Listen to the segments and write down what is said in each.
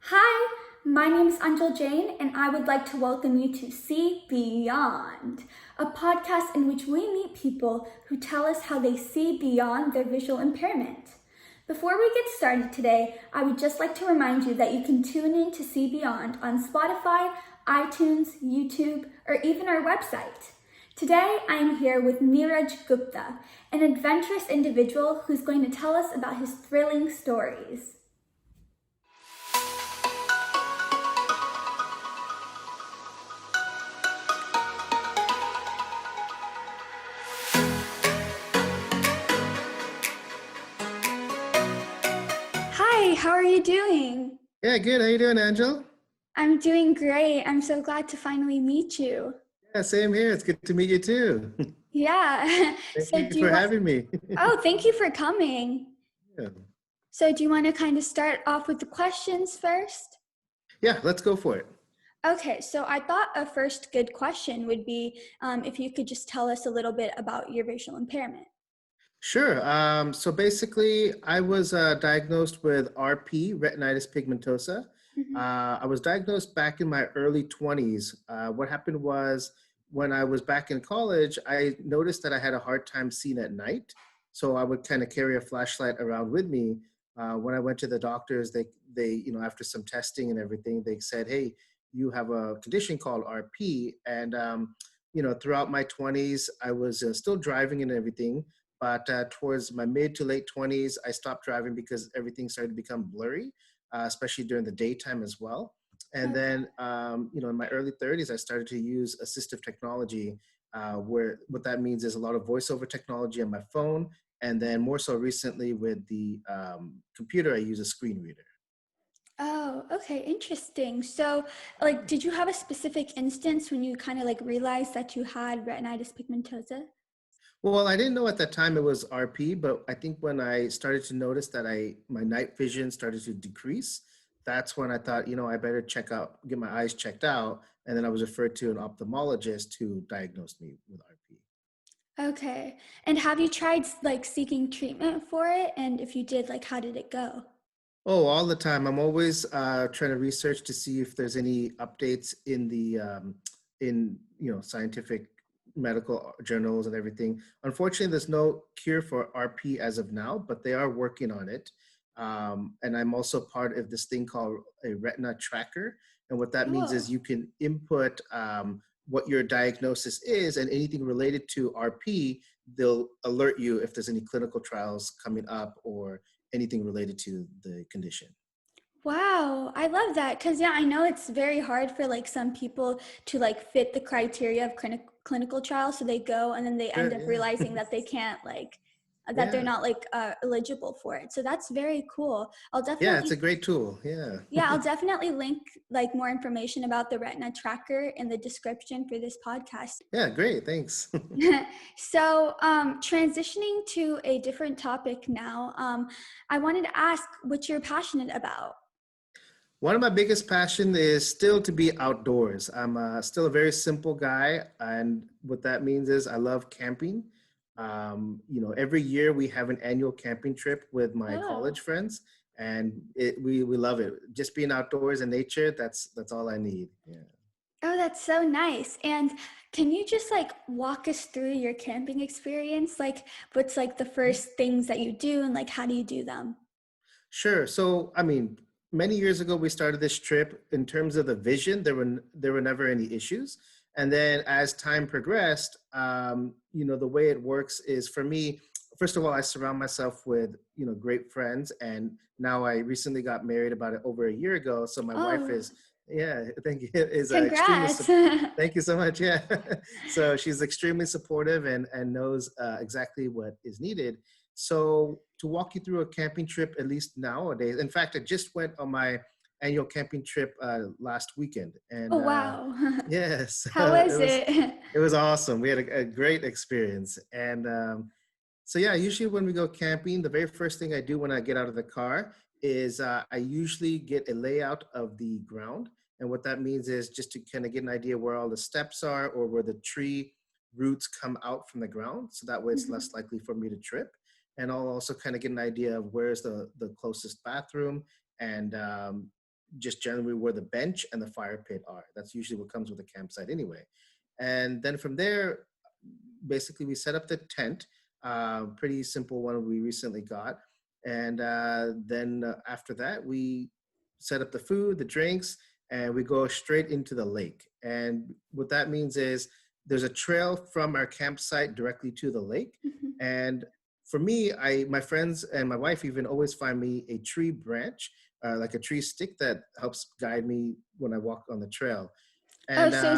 Hi, my name is Anjal Jain, and I would like to welcome you to See Beyond, a podcast in which we meet people who tell us how they see beyond their visual impairment. Before we get started today, I would just like to remind you that you can tune in to See Beyond on Spotify, iTunes, YouTube, or even our website. Today, I am here with Neeraj Gupta, an adventurous individual who's going to tell us about his thrilling stories. Hi, how are you doing? Yeah, good. How you doing, Angel? I'm doing great. I'm so glad to finally meet you. Yeah, same here. It's good to meet you too. Yeah. Thank So you do for you want, having me. oh, thank you for coming. Yeah. So do you want to kind of start off with the questions first? Yeah, let's go for it. Okay, so I thought a first good question would be if you could just tell us a little bit about your visual impairment. Sure. So basically, I was diagnosed with RP, retinitis pigmentosa. Mhm. I was diagnosed back in my early 20s. What happened was when I was back in college, I noticed that I had a hard time seeing at night. So I would kind of carry a flashlight around with me. When I went to the doctors, after some testing and everything, they said, "Hey, you have a condition called RP." And throughout my 20s, I was still driving and everything, but towards my mid to late 20s, I stopped driving because everything started to become blurry, especially during the daytime as well. And Okay. then, in my early 30s, I started to use assistive technology, where what that means is a lot of voiceover technology on my phone. And then more so recently with the computer, I use a screen reader. Oh, okay, interesting. So, did you have a specific instance when you kind of realized that you had retinitis pigmentosa? Well, I didn't know at that time it was RP, but I think when I started to notice that my night vision started to decrease, that's when I thought, I better get my eyes checked out. And then I was referred to an ophthalmologist who diagnosed me with RP. Okay. And have you tried seeking treatment for it? And if you did, how did it go? Oh, all the time. I'm always trying to research to see if there's any updates in the scientific medical journals and everything. Unfortunately, there's no cure for RP as of now, but they are working on it. And I'm also part of this thing called a retina tracker. And what that means is Oh, you can input what your diagnosis is, and anything related to RP, they'll alert you if there's any clinical trials coming up or anything related to the condition. wow. I love that. Because, yeah, I know it's very hard for some people to fit the criteria of clinical trials. So they go and then they end Sure, up yeah. realizing that they can't that they're Yeah. not eligible for it. So that's very cool. I'll Yeah, it's a definitely great tool. Yeah. Yeah, I'll definitely link more information about the retina tracker in the description for this podcast. Yeah, great. Thanks. So, transitioning to a different topic now, I wanted to ask what you're passionate about. One of my biggest passion is still to be outdoors. I'm still a very simple guy, and what that means is I love camping. Every year we have an annual camping trip with my college Oh, friends, and we love it. Just being outdoors in nature, that's all I need. Yeah. oh, that's so nice. And can you just walk us through your camping experience? What's the first things that you do, and how do you do them? Sure. So, I mean, many years ago we started this trip. In terms of the vision, there were never any issues. And then as time progressed, the way it works is for me. First of all, I surround myself with great friends, and now I recently got married about over a year ago. So my wife Oh, is, yeah, thank you, is extremely. congrats. Thank you so much. Yeah, so she's extremely supportive and knows exactly what is needed. So to walk you through a camping trip, at least nowadays, in fact, I just went on my annual camping trip last weekend, Oh, and wow. yes, How was it? it was awesome. We had a great experience, and so yeah, usually when we go camping, the very first thing I do when I get out of the car is I usually get a layout of the ground. And what that means is just to kind of get an idea where all the steps are or where the tree roots come out from the ground. So that way it's Mhm. less likely for me to trip. And I'll also kind of get an idea of where's the closest bathroom and just generally where the bench and the fire pit are. That's usually what comes with a campsite anyway. And then from there, basically we set up the tent, pretty simple one we recently got. And then after that, we set up the food, the drinks, and we go straight into the lake. And what that means is there's a trail from our campsite directly to the lake. Mhm. And for me, my friends and my wife even always find me a tree branch, like a tree stick that helps guide me when I walk on the trail. Oh, And so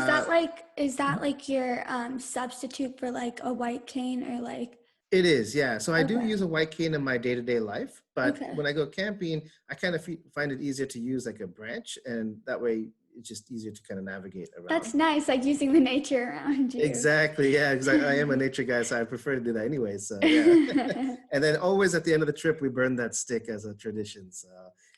is that like your substitute for like a white cane or like it is, yeah. So I do okay. use a white cane in my day-to-day life, but Okay. when I go camping, I kind of find it easier to use like a branch, and that way it's just easier to kind of navigate That's around. nice, like using the nature around you. Exactly, yeah, because I am a nature guy, so I prefer to do that anyway. So yeah. And then always at the end of the trip, we burn that stick as a tradition. So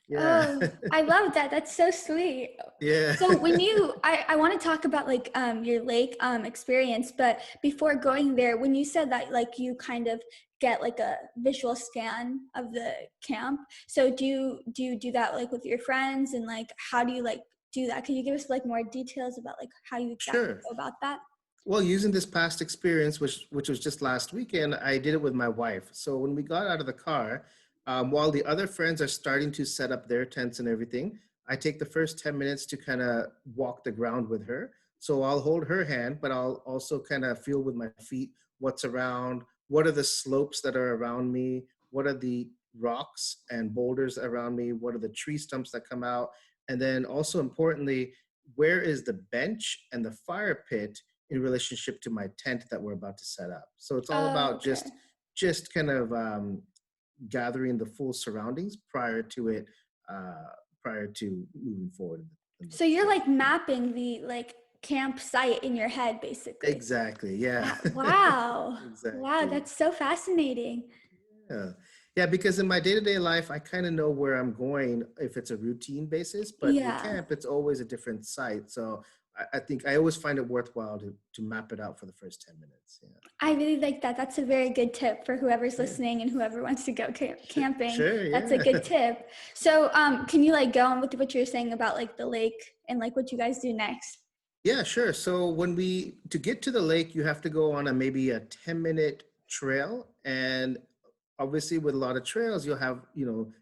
yeah, Oh, I love that. That's so sweet. yeah, So when I want to talk about like your lake experience, but before going there, when you said that like you kind of get like a visual scan of the camp, so do you do that like with your friends and like how do you like do that? Can you give us like more details about like how you exactly sure. go about that? Well, using this past experience, which was just last weekend, I did it with my wife. So when we got out of the car, while the other friends are starting to set up their tents and everything, I take the first 10 minutes to kind of walk the ground with her. So I'll hold her hand, but I'll also kind of feel with my feet what's around, what are the slopes that are around me, what are the rocks and boulders around me, what are the tree stumps that come out, and then also importantly, where is the bench and the fire pit in relationship to my tent that we're about to set up. So it's all Oh, about okay. just kind of gathering the full surroundings prior to it, uh, prior to moving forward in the So you're trip. like mapping the like campsite in your head basically. Exactly. Yeah. Wow. Wow, Exactly. that's so fascinating. Yeah. Yeah, because in my day-to-day life, I kind of know where I'm going if it's a routine basis, but with Yeah. camp, it's always a different site. So I think I always find it worthwhile to map it out for the first 10 minutes. Yeah. I really like that. That's a very good tip for whoever's Yeah. listening and whoever wants to go Sure. camping. Sure. That's a Yeah. good tip. So, can you like go on with what you were saying about like the lake and like what you guys do next? Yeah, sure. So to get to the lake, you have to go on maybe a 10-minute trail. And obviously with a lot of trails, you'll have,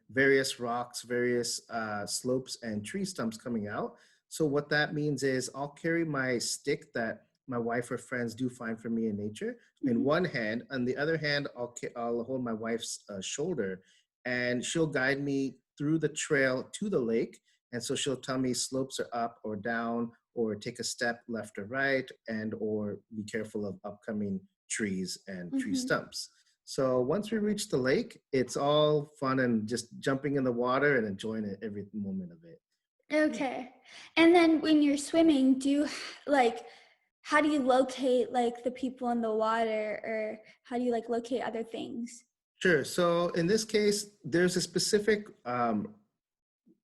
various rocks, various slopes and tree stumps coming out. So what that means is I'll carry my stick that my wife or friends do find for me in nature in Mhm. one hand. On the other hand, I'll hold my wife's shoulder, and she'll guide me through the trail to the lake. And so she'll tell me slopes are up or down, or take a step left or right, and or be careful of upcoming trees and tree Mhm. stumps. So once we reach the lake, it's all fun and just jumping in the water and enjoying it every moment of it. Yeah. Okay. And then when you're swimming, like how do you locate like the people in the water or how do you like locate other things? Sure. So in this case, there's a specific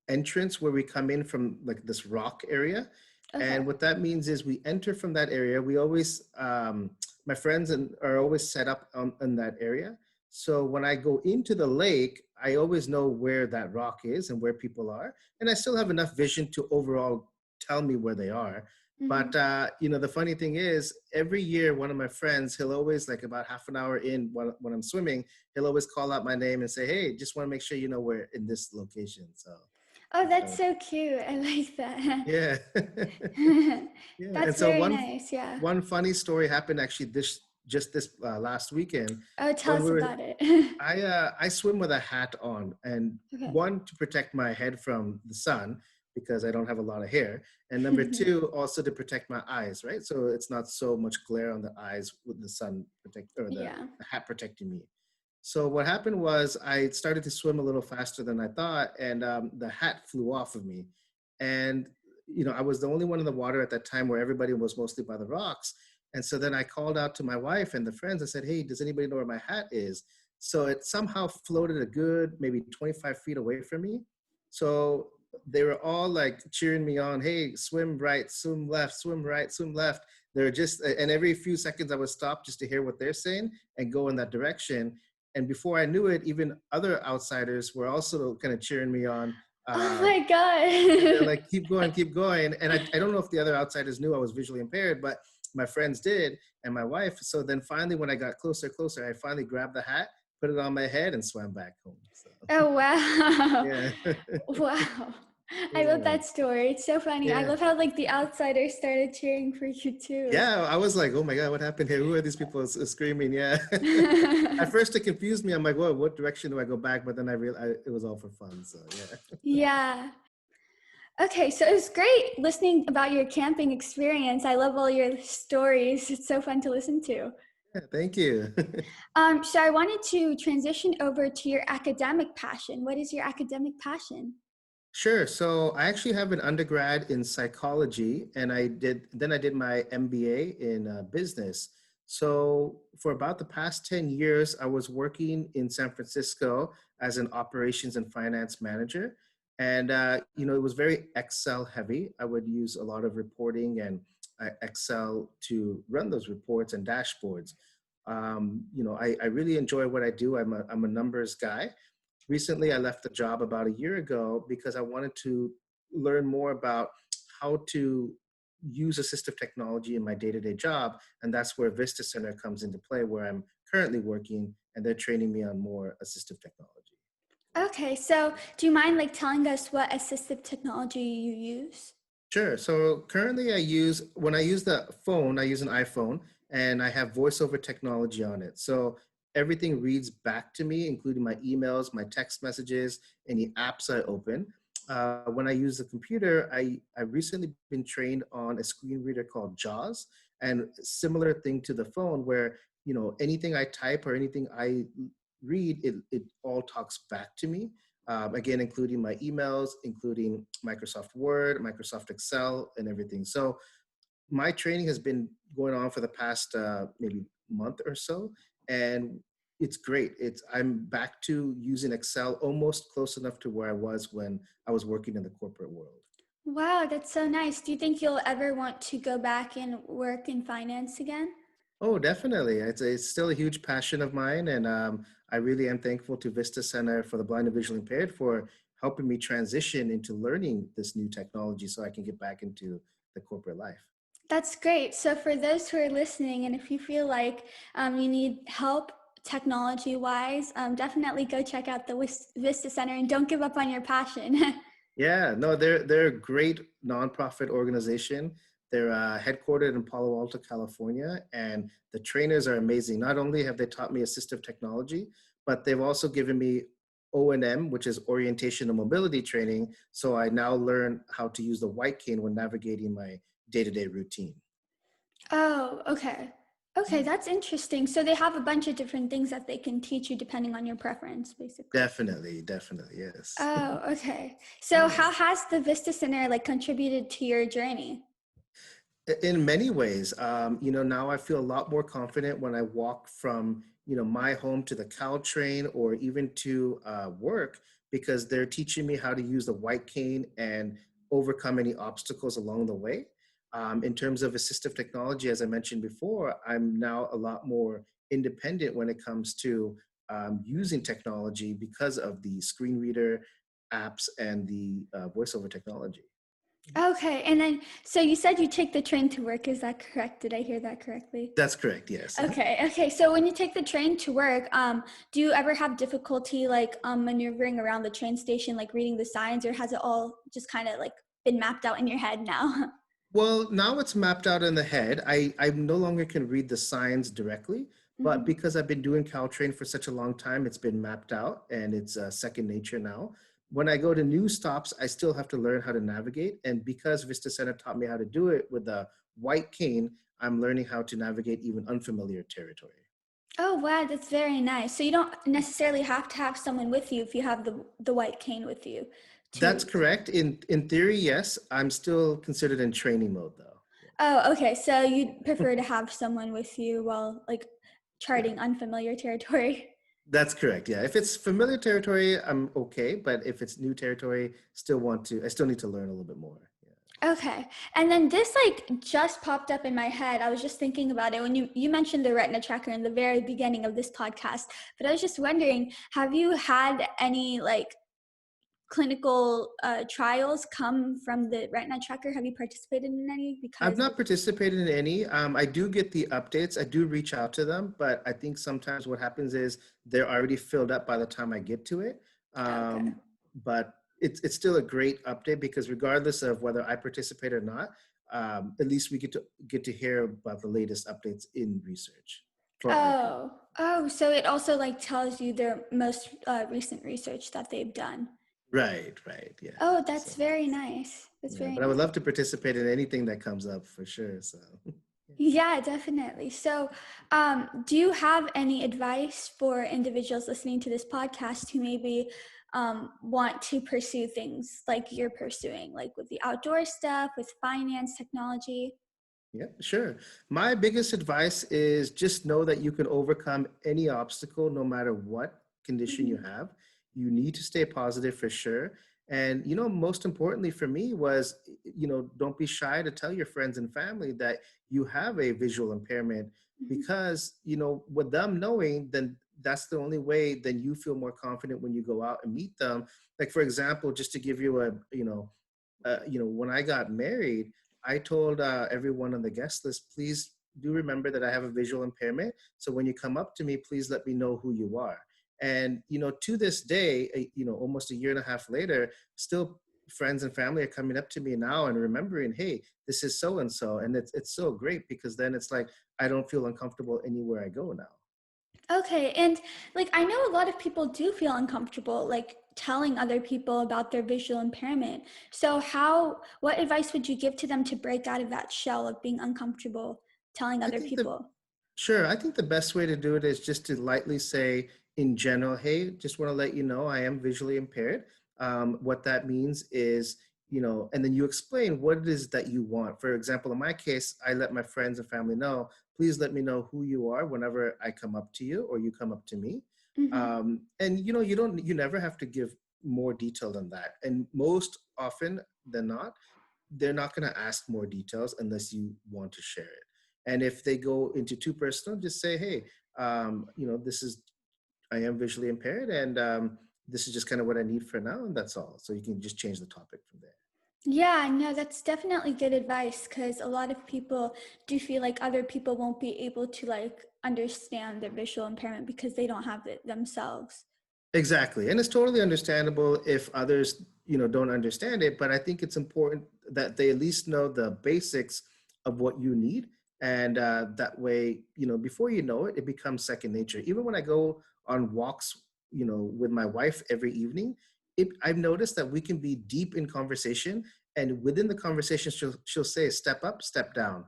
entrance where we come in from like this rock area. Okay. And what that means is we enter from that area. We always, my friends are always set up in that area. So when I go into the lake, I always know where that rock is and where people are. And I still have enough vision to overall tell me where they are. But, Mhm. the funny thing is, every year, one of my friends, he'll always, like about half an hour in when I'm swimming, he'll always call out my name and say, hey, just want to make sure you know we're in this location. So, Oh, that's that's how. so cute. I like that. Yeah. Yeah. And That's so very one nice. Yeah. one funny story happened actually this last weekend Oh, tell when us we were. about it. I swim with a hat on, and Okay. one, to protect my head from the sun because I don't have a lot of hair, and number two, also to protect my eyes, right? So it's not so much glare on the eyes with the sun Yeah. the hat protecting me. So what happened was I started to swim a little faster than I thought, and the hat flew off of me. And I was the only one in the water at that time where everybody was mostly by the rocks. And so then I called out to my wife and the friends. I said, "Hey, does anybody know where my hat is?" So it somehow floated a good maybe 25 feet away from me. So they were all like cheering me on. Hey, swim right, swim left, swim right, swim left. They're just, and every few seconds I would stop just to hear what they're saying and go in that direction. And before I knew it, even other outsiders were also kind of cheering me on. Oh my And they're God. like, keep going, keep going. And I don't know if the other outsiders knew I was visually impaired, but my friends did, and my wife. So then finally, when I got closer, I finally grabbed the hat, put it on my head, and swam back home. So Oh, wow. yeah, Wow. I love yeah, that story. It's so funny. I yeah. love how like the outsiders started cheering for you too. Yeah, I was like, oh my God, what happened here? Who are these people screaming? Yeah. At first it confused me. I'm like, well, what direction do I go back? But then I realized it was all for fun. So yeah. Yeah. Okay, so it was great listening about your camping experience. I love all your stories. It's so fun to listen to. Yeah, thank you. So I wanted to transition over to your academic passion. What is your academic passion? Sure. So I actually have an undergrad in psychology, and I did my MBA in business. So for about the past 10 years, I was working in San Francisco as an operations and finance manager. And, it was very Excel heavy. I would use a lot of reporting and Excel to run those reports and dashboards. I really enjoy what I do. I'm a numbers guy. Recently, I left the job about a year ago because I wanted to learn more about how to use assistive technology in my day-to-day job. And that's where Vista Center comes into play, where I'm currently working, and they're training me on more assistive technology. Okay, so do you mind like telling us what assistive technology you use? Sure. So currently when I use the phone, I use an iPhone, and I have voice over technology on it. So everything reads back to me, including my emails, my text messages, any apps I open. When I use the computer, I recently been trained on a screen reader called JAWS, and similar thing to the phone where, anything I type or anything I read, it all talks back to me, again, including my emails, including Microsoft Word, Microsoft Excel, and everything. So my training has been going on for the past maybe month or so, and it's great. I'm back to using Excel almost close enough to where I was when I was working in the corporate world. Wow, that's so nice. Do you think you'll ever want to go back and work in finance again? Oh, definitely. It's still a huge passion of mine. And I really am thankful to Vista Center for the Blind and Visually Impaired for helping me transition into learning this new technology so I can get back into the corporate life. That's great. So for those who are listening, and if you feel like you need help technology wise, definitely go check out the Vista Center and don't give up on your passion. Yeah, no, they're a great nonprofit organization. They're headquartered in Palo Alto, California, and the trainers are amazing. Not only have they taught me assistive technology, but they've also given me O&M, which is orientation and mobility training. So I now learn how to use the white cane when navigating my day-to-day routine. Oh, okay. Okay, that's interesting. So they have a bunch of different things that they can teach you depending on your preference, basically. Definitely, definitely, yes. Oh, okay. So how has the Vista Center like contributed to your journey? In many ways, now I feel a lot more confident when I walk from, my home to the Caltrain or even to work, because they're teaching me how to use the white cane and overcome any obstacles along the way. In terms of assistive technology, as I mentioned before, I'm now a lot more independent when it comes to using technology because of the screen reader apps and the voiceover technology. Okay, and then so you said you take the train to work, is that correct? Did I hear that correctly? That's correct, yes. Okay. So when you take the train to work, do you ever have difficulty like maneuvering around the train station, like reading the signs, or has it all just kind of like been mapped out in your head now? Well, now it's mapped out in the head. I no longer can read the signs directly, but Mhm. because I've been doing Caltrain for such a long time, it's been mapped out and it's second nature now. When I go to new stops, I still have to learn how to navigate. And because Vista Center taught me how to do it with the white cane, I'm learning how to navigate even unfamiliar territory. Oh wow, that's very nice. So you don't necessarily have to have someone with you if you have the white cane with you. That's To correct. In theory, yes. I'm still considered in training mode though. Oh, okay. So you'd prefer to have someone with you while like Yeah. charting unfamiliar territory. That's correct. Yeah. If it's familiar territory, I'm okay. But if it's new territory, I still need to learn a little bit more. Yeah. Okay. And then this like just popped up in my head. I was just thinking about it when you mentioned the retina tracker in the very beginning of this podcast. But I was just wondering, have you had any like clinical trials come from the retina tracker? Have you participated in any? I've Because not participated in any. I do get the updates. I do reach out to them, but I think sometimes what happens is they're already filled up by the time I get to it. okay. But it's still a great update because regardless of whether I participate or not, at least we get to hear about the latest updates in research for our people. Oh, so it also like tells you their most recent research that they've done. Right, yeah. Oh, So that's very nice. That's yeah, very but I would nice. love to participate in anything that comes up for sure. So. Yeah, definitely. So, do you have any advice for individuals listening to this podcast who maybe want to pursue things like you're pursuing, like with the outdoor stuff, with finance, technology? Yeah, sure. My biggest advice is just know that you can overcome any obstacle, no matter what condition you Mm-hmm. have. You need to stay positive for sure. And, most importantly for me was, don't be shy to tell your friends and family that you have a visual impairment Mm-hmm. because, with them knowing, then that's the only way then you feel more confident when you go out and meet them. Like, for example, just to give you when I got married, I told everyone on the guest list, please do remember that I have a visual impairment. So when you come up to me, please let me know who you are. And, to this day, almost a year and a half later, still friends and family are coming up to me now and remembering, hey, this is so-and-so. And it's so great because then it's like, I don't feel uncomfortable anywhere I go now. Okay, and like I know a lot of people do feel uncomfortable like telling other people about their visual impairment. So what advice would you give to them to break out of that shell of being uncomfortable telling I other think the people? Sure. I think the best way to do it is just to lightly say, in general, hey, just want to let you know I am visually impaired. What that means is, and then you explain what it is that you want. For example, in my case, I let my friends and family know, please let me know who you are whenever I come up to you or you come up to me. Mm-hmm. And, you never have to give more detail than that. And most often than not, they're not going to ask more details unless you want to share it. And if they go into too personal, just say, hey, I am visually impaired and this is just kind of what I need for now. And that's all. So you can just change the topic from there. Yeah, no, that's definitely good advice because a lot of people do feel like other people won't be able to like understand their visual impairment because they don't have it themselves. Exactly. And it's totally understandable if others, don't understand it, but I think it's important that they at least know the basics of what you need. And that way, before you know it, it becomes second nature. Even when I go on walks, with my wife every evening, I've noticed that we can be deep in conversation. And within the conversation, she'll say, step up, step down,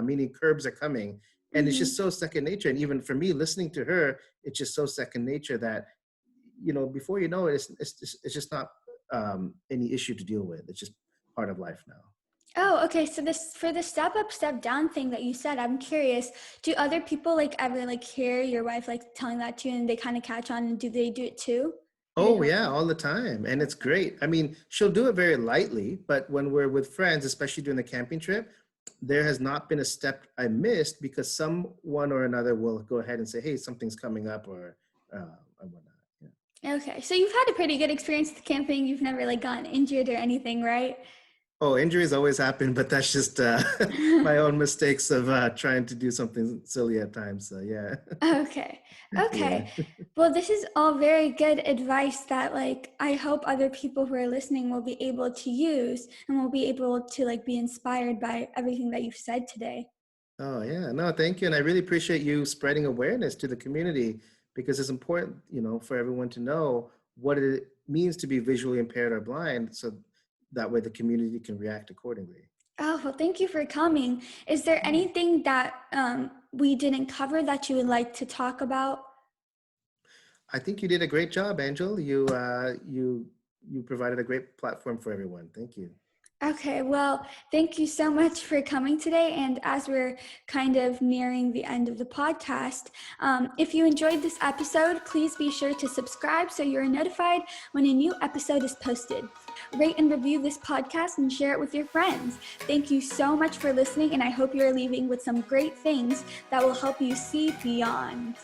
meaning curbs are coming. And it's just Mm-hmm. so second nature. And even for me, listening to her, it's just so second nature that before you know it, it's just not any issue to deal with. It's just part of life now. Oh, okay. So this for the step up, step down thing that you said, I'm curious. Do other people like ever like hear your wife like telling that to you and they kind of catch on and do they do it too? Do they Oh help yeah, you? all the time, and it's great. I mean, she'll do it very lightly, but when we're with friends, especially during the camping trip, there has not been a step I missed because someone or another will go ahead and say, "Hey, something's coming up," or whatnot. Yeah. Okay. So you've had a pretty good experience with camping. You've never like gotten injured or anything, right? Oh, injuries always happen, but that's just my own mistakes of trying to do something silly at times. So yeah, Okay. yeah. Okay. Well, this is all very good advice that like I hope other people who are listening will be able to use and will be able to like be inspired by everything that you've said today. Oh yeah, no, thank you, and I really appreciate you spreading awareness to the community because it's important, for everyone to know what it means to be visually impaired or blind, so that way the community can react accordingly. Oh, well, thank you for coming. Is there Yeah. anything that we didn't cover that you would like to talk about? I think you did a great job, Angel. You provided a great platform for everyone. Thank you. Okay, well, thank you so much for coming today. And as we're kind of nearing the end of the podcast, if you enjoyed this episode, please be sure to subscribe so you're notified when a new episode is posted. Rate and review this podcast and share it with your friends. Thank you so much for listening, and I hope you're leaving with some great things that will help you see beyond.